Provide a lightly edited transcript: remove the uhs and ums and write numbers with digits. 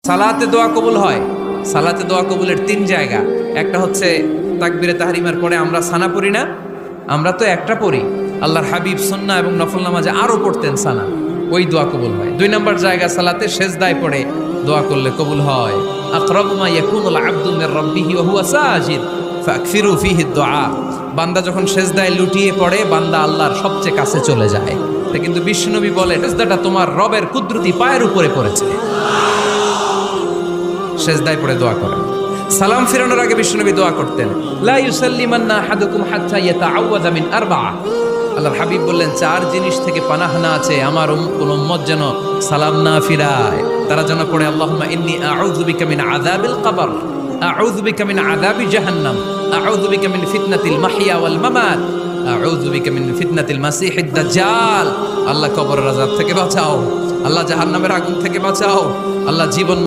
সালাতে দোয়া কবুল হয়। সালাতে দোয়া কবুলের 3 জায়গা। একটা হচ্ছে তাকবীরে তাহরিমার পরে আমরা সানা পড়ি না, আমরা তো একটা পড়ি। আল্লাহর হাবিব সুন্নাহ এবং নফল নামাজে আরো পড়তেন সানা, ওই দোয়া কবুল হয়। 2 নম্বর জায়গা সালাতে সেজদায় পড়ে দোয়া করলে কবুল হয়। আকরাবু মা ইয়াকুনুল আবদু মির রাব্বিহি ওয়া হুয়া সাজিদ ফাকফিরু ফিহি দুআ। বান্দা যখন সেজদায় লুটিয়ে পড়ে বান্দা আল্লাহর সবচেয়ে কাছে চলে যায়। তা কিন্তু বিশ্বনবী বলে সেজদাটা তোমার রবের কুদরতি পায়ের উপরে পড়েছে। সেজদায় পড়ে দোয়া করেন। সালাম ফিরানোর আগে বিশ্বনবী দোয়া করতেন, লা ইউসাল্লিমান্না আহাদুকুম হাত্তা ইয়াতাআওয়াযা মিন আরবা'a। আল্লাহর হাবিব বললেন 4 জিনিস থেকে পানাহ না আছে আমার কোন উম্মত যেন সালাম না ফিরায়। তারা যেন পড়ে আল্লাহুম্মা ইন্নী আউযু বিকা মিন আযাবিল কবর, আউযু বিকা মিন আযাবি জাহান্নাম, আউযু বিকা মিন ফিতনাতিল মাহইয়া ওয়াল মামাত, আউযু বিকা মিন ফিতনাতিল মাসিহিদ দাজ্জাল। আল্লাহ কবরের আযাব থেকে বাঁচাও, আল্লাহ জাহান্নামের আগুন থেকে বাঁচাও, আল্লাহ জীবন